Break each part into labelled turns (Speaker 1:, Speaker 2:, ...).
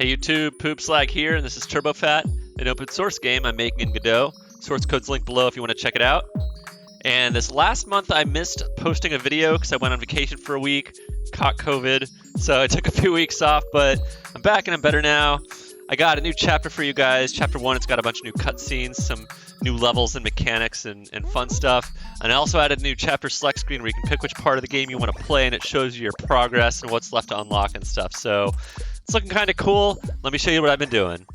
Speaker 1: Hey YouTube, Poopslag here, and this is TurboFat, an open source game I'm making in Godot. Source code's linked below if you want to check it out. And this last month I missed posting a video because I went on vacation for a week, caught COVID, so I took a few weeks off, but I'm back and I'm better now. I got a new chapter for you guys. Chapter 1, it's got a bunch of new cutscenes, some new levels and mechanics and fun stuff. And I also added a new chapter select screen where you can pick which part of the game you want to play, and it shows you your progress and what's left to unlock and stuff. So it's looking kind of cool. Let me show you what I've been doing.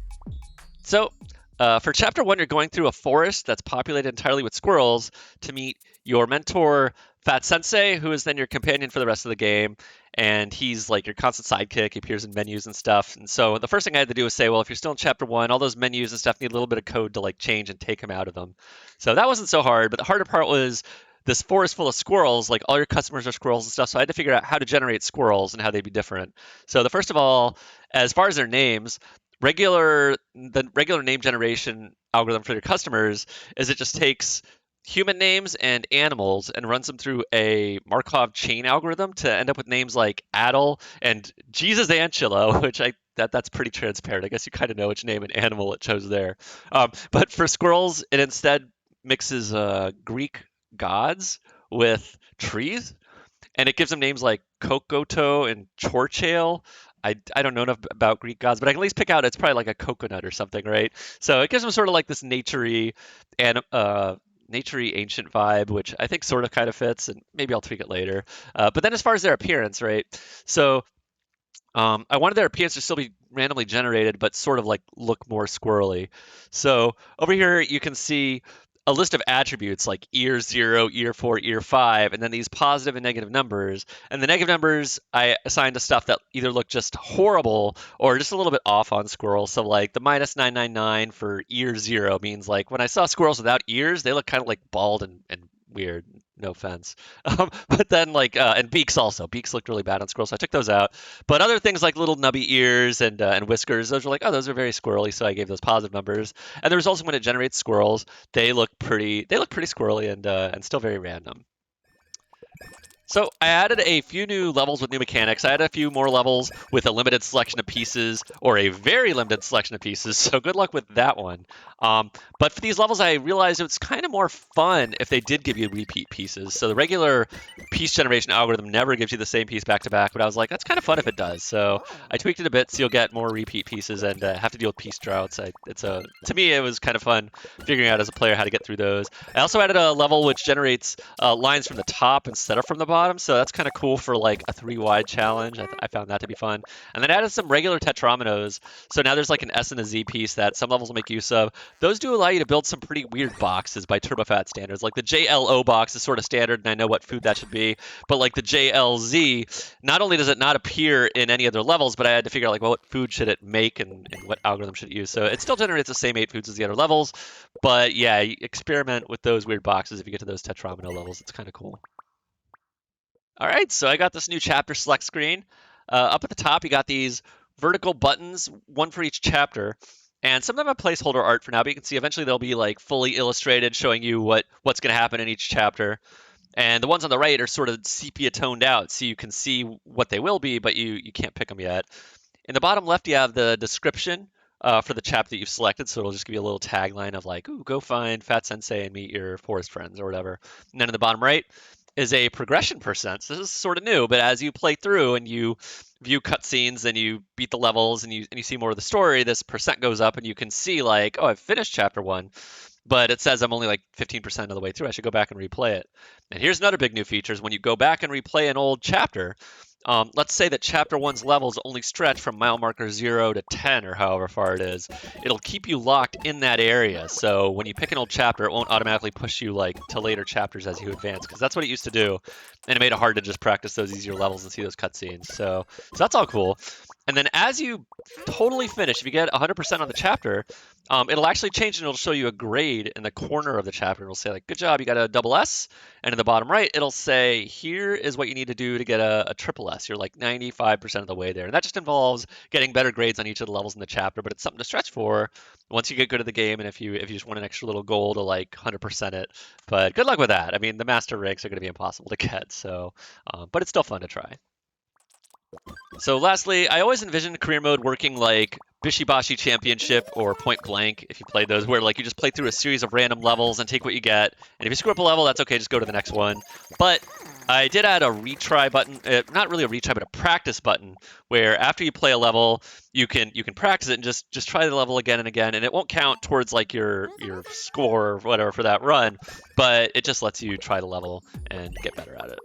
Speaker 1: So for Chapter 1, you're going through a forest that's populated entirely with squirrels to meet your mentor, Fat Sensei, who is then your companion for the rest of the game. And he's like your constant sidekick. He appears in menus and stuff. And so the first thing I had to do was say, well, if you're still in Chapter 1, all those menus and stuff need a little bit of code to like change and take him out of them. So that wasn't so hard. But the harder part was this forest full of squirrels, like all your customers are squirrels and stuff. So I had to figure out how to generate squirrels and how they'd be different. So the first of all, as far as their names, the regular name generation algorithm for your customers is it just takes human names and animals and runs them through a Markov chain algorithm to end up with names like Adel and Jesus Anchilo, which that's pretty transparent. I guess you kind of know which name and animal it chose there. But for squirrels, it instead mixes Greek gods with trees, and it gives them names like Kokoto and Chorchail. I don't know enough about Greek gods, but I can at least pick out it's probably like a coconut or something, right? So it gives them sort of like this naturey and naturey ancient vibe, which I think sort of kind of fits, and maybe I'll tweak it later. But then as far as their appearance, right? So I wanted their appearance to still be randomly generated, but sort of like look more squirrely. So over here you can see a list of attributes like ear 0, ear 4, ear 5, and then these positive and negative numbers. And the negative numbers I assigned to stuff that either look just horrible or just a little bit off on squirrels. So like the minus 999 for ear 0 means like when I saw squirrels without ears, they look kind of like bald and weird. No offense. But then and beaks also. Beaks looked really bad on squirrels, so I took those out. But other things like little nubby ears and whiskers, those were like, oh, those are very squirrely, so I gave those positive numbers. And the results when it generates squirrels, they look pretty squirrely and still very random. So I added a few new levels with new mechanics. I added a few more levels with a limited selection of pieces or a very limited selection of pieces. So good luck with that one. But for these levels, I realized it was kind of more fun if they did give you repeat pieces. So the regular piece generation algorithm never gives you the same piece back to back, but I was like, that's kind of fun if it does. So I tweaked it a bit so you'll get more repeat pieces and have to deal with piece droughts. To me, it was kind of fun figuring out as a player how to get through those. I also added a level which generates lines from the top instead of from the bottom, so that's kind of cool for like a 3-wide challenge. I found that to be fun. And then added some regular tetrominoes. So now there's like an S and a Z piece that some levels will make use of. Those do allow you to build some pretty weird boxes by TurboFat standards. Like the JLO box is sort of standard, and I know what food that should be. But like the JLZ, not only does it not appear in any other levels, but I had to figure out like, well, what food should it make and what algorithm should it use. So it still generates the same 8 foods as the other levels. But yeah, experiment with those weird boxes if you get to those tetromino levels. It's kind of cool. All right, so I got this new chapter select screen. Up at the top, you got these vertical buttons, one for each chapter. And some of them have placeholder art for now, but you can see eventually they'll be like fully illustrated, showing you what's going to happen in each chapter. And the ones on the right are sort of sepia toned out, so you can see what they will be, but you can't pick them yet. In the bottom left, you have the description for the chapter that you've selected, so it'll just give you a little tagline of like, ooh, go find Fat Sensei and meet your forest friends or whatever. And then in the bottom right is a progression percent. So this is sort of new, but as you play through and you view cutscenes and you beat the levels and you see more of the story, this percent goes up and you can see like, oh, I've finished chapter 1, but it says I'm only like 15% of the way through. I should go back and replay it. And here's another big new feature is when you go back and replay an old chapter, let's say that chapter 1's levels only stretch from mile marker 0 to 10 or however far it is. It'll keep you locked in that area. So when you pick an old chapter, it won't automatically push you like to later chapters as you advance, because that's what it used to do. And it made it hard to just practice those easier levels and see those cutscenes. So that's all cool. And then as you totally finish, if you get 100% on the chapter, it'll actually change and it'll show you a grade in the corner of the chapter. It'll say like, good job, you got a double S. And in the bottom right, it'll say, here is what you need to do to get a triple S. You're like 95% of the way there. And that just involves getting better grades on each of the levels in the chapter, but it's something to stretch for once you get good at the game and if you just want an extra little goal to like 100% it. But good luck with that. I mean, the master ranks are going to be impossible to get, so but it's still fun to try. So lastly, I always envisioned career mode working like Bishibashi Championship or Point Blank, if you played those, where like you just play through a series of random levels and take what you get. And if you screw up a level, that's okay, just go to the next one. But I did add a retry button, not really a retry, but a practice button, where after you play a level, you can practice it and just try the level again and again, and it won't count towards like your score or whatever for that run, but it just lets you try the level and get better at it.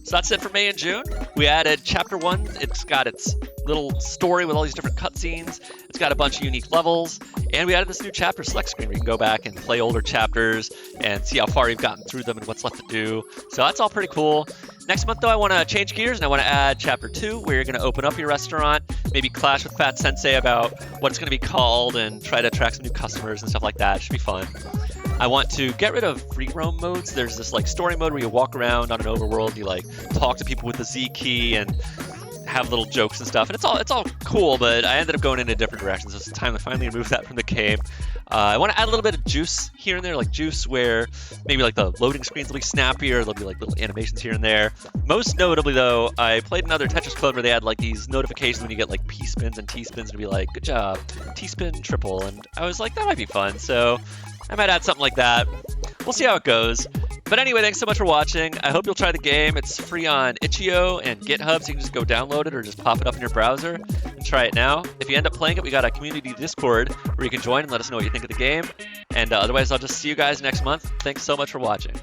Speaker 1: So that's it for May and June. We added Chapter 1. It's got its little story with all these different cutscenes. It's got a bunch of unique levels. And we added this new chapter select screen where you can go back and play older chapters and see how far you've gotten through them and what's left to do. So that's all pretty cool. Next month, though, I want to change gears and I want to add Chapter 2, where you're going to open up your restaurant, maybe clash with Fat Sensei about what it's going to be called and try to attract some new customers and stuff like that. It should be fun. I want to get rid of free roam modes. There's this like story mode where you walk around on an overworld, you like talk to people with the Z key and have little jokes and stuff, and it's all cool, but I ended up going in a different direction, so it's time to finally remove that from the game. I want to add a little bit of juice here and there, like juice where maybe like the loading screens will be snappier, there'll be like little animations here and there. Most notably though, I played another Tetris clone where they had like these notifications when you get like P spins and T spins, and be like, good job, T spin triple, and I was like, that might be fun, so I might add something like that. We'll see how it goes. But anyway, thanks so much for watching. I hope you'll try the game. It's free on itch.io and GitHub, so you can just go download it or just pop it up in your browser and try it now. If you end up playing it, we got a community Discord where you can join and let us know what you think of the game. And otherwise, I'll just see you guys next month. Thanks so much for watching.